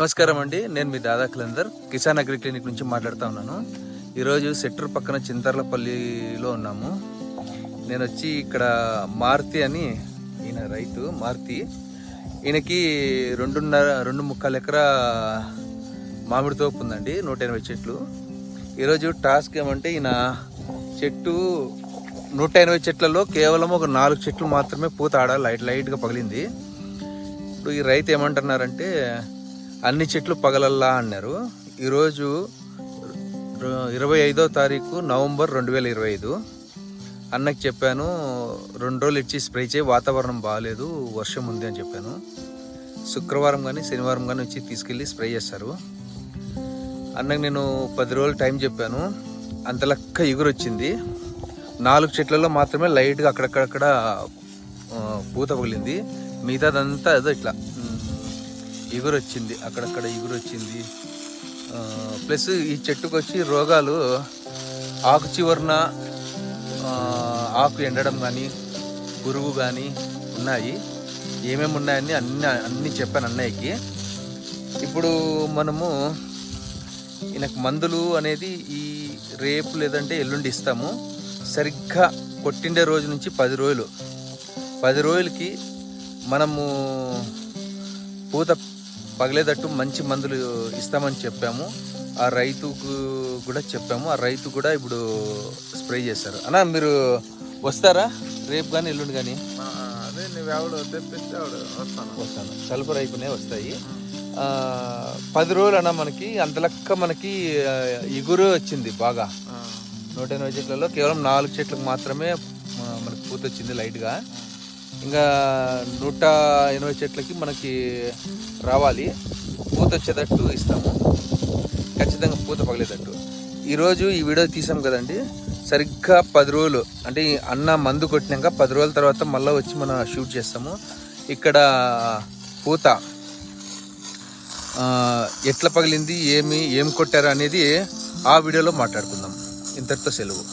నమస్కారం అండి, నేను మీ దాదా కలందర్ కిసాన్ అగ్రి క్లినిక్ నుంచి మాట్లాడుతూ ఉన్నాను. ఈరోజు సెట్టూరు పక్కన చింతర్లపల్లిలో ఉన్నాము. నేను వచ్చి ఇక్కడ మారుతి అని ఈయన రైతు మారుతి, ఈయనకి 2.5 ఎకరా మామిడి తోపు ఉందండి, 180 చెట్లు. ఈరోజు టాస్క్ ఏమంటే ఈయన చెట్టు 180 చెట్లలో కేవలం ఒక 4 చెట్లు మాత్రమే పూత లైట్గా పగిలింది. ఇప్పుడు ఈ రైతు ఏమంటున్నారంటే అన్ని చెట్లు పగలల్లా అన్నారు. ఈరోజు 25వ తారీఖు నవంబర్ 2025. అన్నకి చెప్పాను 2 రోజులు ఇచ్చి స్ప్రే చేయి, వాతావరణం బాగాలేదు, వర్షం ఉంది అని చెప్పాను. శుక్రవారం కానీ శనివారం కానీ వచ్చి తీసుకెళ్ళి స్ప్రే చేస్తారు. అన్నకి నేను 10 రోజులు టైం చెప్పాను. అంత లెక్క ఎగురు వచ్చింది. 4 చెట్లలో మాత్రమే లైట్గా అక్కడక్కడ పూత పగిలింది. మిగతాదంతా ఏదో ఇట్లా ఎగురు వచ్చింది, అక్కడక్కడ ఎగురు వచ్చింది. ప్లస్ ఈ చెట్టుకు వచ్చి రోగాలు ఆకు చివరన ఆకు ఎండడం కానీ పురుగు కానీ ఉన్నాయి. ఏమేమి ఉన్నాయని అన్నీ చెప్పాను అన్నయ్యకి. ఇప్పుడు మనము ఈయనకు మందులు అనేది ఈ రేపు లేదంటే ఎల్లుండి ఇస్తాము. సరిగ్గా కొట్టిండే రోజు నుంచి 10 రోజులకి మనము పూత పగలేదట్టు మంచి మందులు ఇస్తామని చెప్పాము. ఆ రైతుకు కూడా చెప్పాము. ఆ రైతు కూడా ఇప్పుడు స్ప్రే చేస్తారు. అన్న మీరు వస్తారా రేపు కానీ ఎల్లుండి కానీ? అదే నువ్వు తెప్పిస్తే వస్తాను. కలుపు రైపునే వస్తాయి. 10 రోజులు అన్న మనకి అంత లెక్క మనకి ఎగురు వచ్చింది బాగా. 180 చెట్లలో కేవలం 4 చెట్లకు మాత్రమే మనకి పూత వచ్చింది లైట్గా. ఇంకా 180 చెట్లకి మనకి రావాలి. పూత వచ్చేటట్టు ఇస్తాము, ఖచ్చితంగా పూత పగలేటట్టు. ఈరోజు ఈ వీడియో తీసాం కదండి, సరిగ్గా 10 రోజులు అంటే అన్న మందు కొట్టినాక 10 రోజుల తర్వాత మళ్ళీ వచ్చి మనం షూట్ చేస్తాము. ఇక్కడ పూత ఎట్లా పగిలింది, ఏం కొట్టారు అనేది ఆ వీడియోలో మాట్లాడుకుందాం. ఇంతటితో సెలవు.